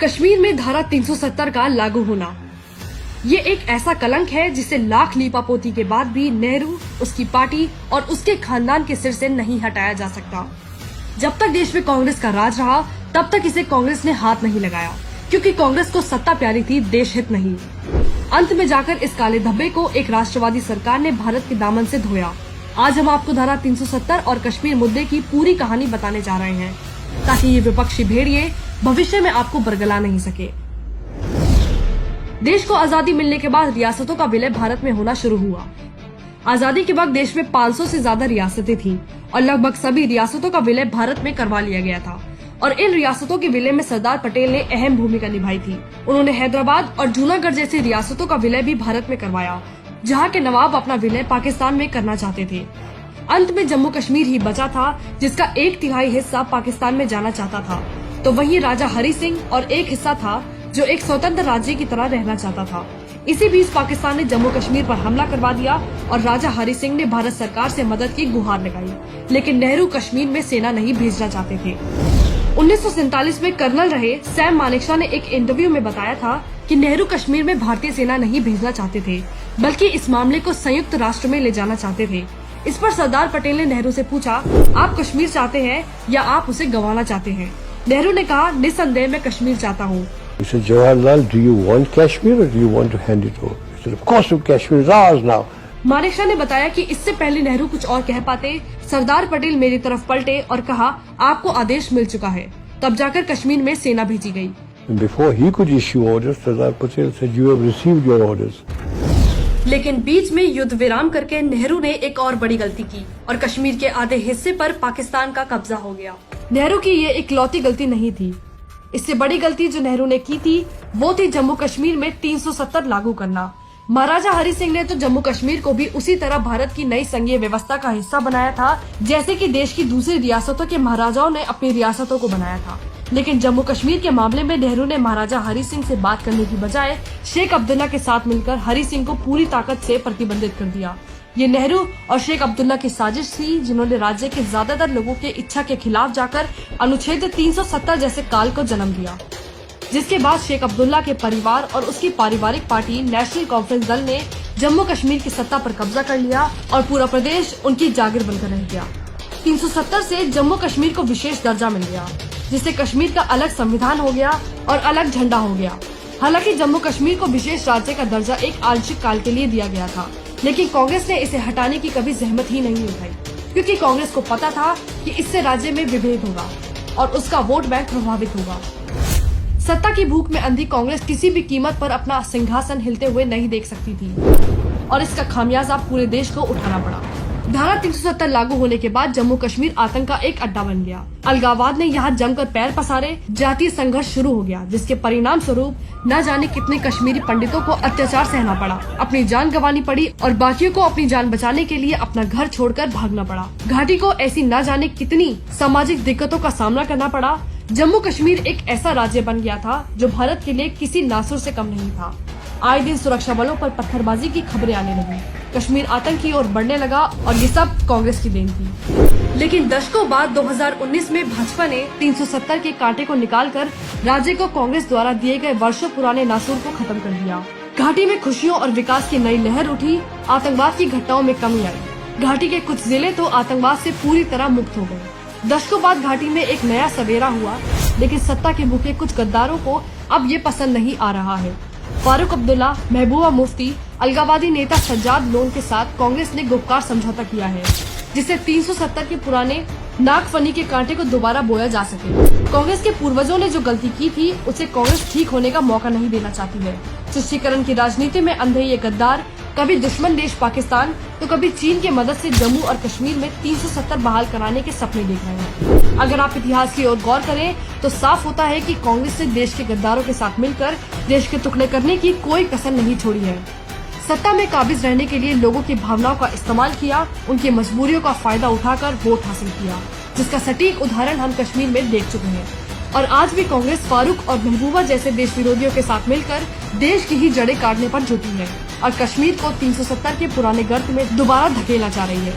कश्मीर में धारा 370 का लागू होना ये एक ऐसा कलंक है जिसे लाख लीपापोती के बाद भी नेहरू, उसकी पार्टी और उसके खानदान के सिर से नहीं हटाया जा सकता। जब तक देश में कांग्रेस का राज रहा तब तक इसे कांग्रेस ने हाथ नहीं लगाया, क्योंकि कांग्रेस को सत्ता प्यारी थी, देश हित नहीं। अंत में जाकर इस काले धब्बे को एक राष्ट्रवादी सरकार ने भारत के दामन से धोया। आज हम आपको धारा 370 और कश्मीर मुद्दे की पूरी कहानी बताने जा रहे हैं, ताकि ये विपक्षी भेड़िए भविष्य में आपको बरगला नहीं सके। देश को आजादी मिलने के बाद रियासतों का विलय भारत में होना शुरू हुआ। आजादी के बाद देश में 500 से ज्यादा रियासतें थीं और लगभग सभी रियासतों का विलय भारत में करवा लिया गया था। और इन रियासतों के विलय में सरदार पटेल ने अहम भूमिका निभाई थी। उन्होंने हैदराबाद और जूनागढ़ जैसी रियासतों का विलय भी भारत में करवाया, जहाँ के नवाब अपना विलय पाकिस्तान में करना चाहते थे। अंत में जम्मू कश्मीर ही बचा था, जिसका 1/3 हिस्सा पाकिस्तान में जाना चाहता था। तो वहीं राजा हरि सिंह और एक हिस्सा था जो एक स्वतंत्र राज्य की तरह रहना चाहता था। इसी बीच पाकिस्तान ने जम्मू कश्मीर पर हमला करवा दिया और राजा हरि सिंह ने भारत सरकार से मदद की गुहार लगाई, लेकिन नेहरू कश्मीर में सेना नहीं भेजना चाहते थे। 1947 में कर्नल रहे सैम मानेकशॉ ने एक इंटरव्यू में बताया था कि नेहरू कश्मीर में भारतीय सेना नहीं भेजना चाहते थे, बल्कि इस मामले को संयुक्त राष्ट्र में ले जाना चाहते थे। इस पर सरदार पटेल ने नेहरू से पूछा, आप कश्मीर चाहते हैं या आप उसे गंवाना चाहते हैं? नेहरू ने कहा, निस्संदेह मैं कश्मीर चाहता हूँ। He said, Jawaharlal, do you want Kashmir or do you want to hand it over? He said, of course Kashmir is ours now. Manekshaw ने बताया कि इससे पहले नेहरू कुछ और कह पाते, सरदार पटेल मेरी तरफ पलटे और कहा, आपको आदेश मिल चुका है। तब जाकर कश्मीर में सेना भेजी गई। Before he could issue orders, Sardar Patel said, you have received your orders. लेकिन बीच में युद्ध विराम करके नेहरू ने एक और बड़ी गलती की और कश्मीर के आधे हिस्से पर पाकिस्तान का कब्जा हो गया। नेहरू की ये इकलौती गलती नहीं थी। इससे बड़ी गलती जो नेहरू ने की थी वो थी जम्मू कश्मीर में 370 लागू करना। महाराजा हरि सिंह ने तो जम्मू कश्मीर को भी उसी तरह भारत की नई संघीय व्यवस्था का हिस्सा बनाया था, जैसे कि देश की दूसरी रियासतों के महाराजाओं ने अपनी रियासतों को बनाया था। लेकिन जम्मू कश्मीर के मामले में नेहरू ने महाराजा हरि सिंह से बात करने की बजाय शेख अब्दुल्ला के साथ मिलकर हरि सिंह को पूरी ताकत से प्रतिबंधित कर दिया। ये नेहरू और शेख अब्दुल्ला की साजिश थी, जिन्होंने राज्य के ज्यादातर लोगों के इच्छा के खिलाफ जाकर अनुच्छेद 370 जैसे काल को जन्म दिया, जिसके बाद शेख अब्दुल्ला के परिवार और उसकी पारिवारिक पार्टी नेशनल कॉन्फ्रेंस दल ने जम्मू कश्मीर की सत्ता पर कब्जा कर लिया और पूरा प्रदेश उनकी जागीर बनकर रह गया। 370 से जम्मू कश्मीर को विशेष दर्जा मिल गया, जिससे कश्मीर का अलग संविधान हो गया और अलग झंडा हो गया। हालांकि जम्मू कश्मीर को विशेष राज्य का दर्जा एक आंशिक काल के लिए दिया गया था, लेकिन कांग्रेस ने इसे हटाने की कभी जहमत ही नहीं उठाई, क्योंकि कांग्रेस को पता था कि इससे राज्य में विभेद होगा और उसका वोट बैंक प्रभावित होगा। सत्ता की भूख में अंधी कांग्रेस किसी भी कीमत पर अपना सिंहासन हिलते हुए नहीं देख सकती थी और इसका खामियाजा पूरे देश को उठाना पड़ा। धारा 370 लागू होने के बाद जम्मू कश्मीर आतंक का एक अड्डा बन गया। अलगाववाद ने यहाँ जमकर पैर पसारे, जातीय संघर्ष शुरू हो गया, जिसके परिणाम स्वरूप न जाने कितने कश्मीरी पंडितों को अत्याचार सहना पड़ा, अपनी जान गंवानी पड़ी और बाकियों को अपनी जान बचाने के लिए अपना घर छोड़कर भागना पड़ा। घाटी को ऐसी न जाने कितनी सामाजिक दिक्कतों का सामना करना पड़ा। जम्मू कश्मीर एक ऐसा राज्य बन गया था जो भारत के लिए किसी नासुर से कम नहीं था। आए दिन सुरक्षा बलों पर पत्थरबाजी की खबरें आने लगी, कश्मीर आतंक की ओर बढ़ने लगा और ये सब कांग्रेस की देन थी। लेकिन दशकों बाद 2019 में भाजपा ने 370 के कांटे को निकालकर राज्य को कांग्रेस द्वारा दिए गए वर्षों पुराने नासूर को खत्म कर दिया। घाटी में खुशियों और विकास की नई लहर उठी, आतंकवाद की घटनाओं में कमी आई। घाटी के कुछ जिले तो आतंकवाद से पूरी तरह मुक्त हो गए। दशकों बाद घाटी में एक नया सवेरा हुआ, लेकिन सत्ता के भूखे कुछ गद्दारों को अब ये पसंद नहीं आ रहा है। फारूक अब्दुल्ला, महबूबा मुफ्ती, अलगाववादी नेता सज्जाद लोन के साथ कांग्रेस ने गुपकार समझौता किया है, जिससे 370 के पुराने नागफनी के कांटे को दोबारा बोया जा सके। कांग्रेस के पूर्वजों ने जो गलती की थी उसे कांग्रेस ठीक होने का मौका नहीं देना चाहती है। तुष्टीकरण की राजनीति में अंधे ये गद्दार कभी दुश्मन देश पाकिस्तान तो कभी चीन की मदद से जम्मू और कश्मीर में 370 बहाल कराने के सपने देख रहे हैं। अगर आप इतिहास की ओर गौर करें तो साफ होता है कि कांग्रेस ने देश के गद्दारों के साथ मिलकर देश के टुकड़े करने की कोई कसर नहीं छोड़ी है। सत्ता में काबिज रहने के लिए लोगों की भावनाओं का इस्तेमाल किया, उनकी मजबूरियों का फायदा उठाकर वोट हासिल किया, जिसका सटीक उदाहरण हम कश्मीर में देख चुके हैं। और आज भी कांग्रेस फारूक और महबूबा जैसे देश विरोधियों के साथ मिलकर देश की ही जड़ें काटने पर जुटी है और कश्मीर को 370 के पुराने गर्त में दोबारा धकेलना चाह रही है।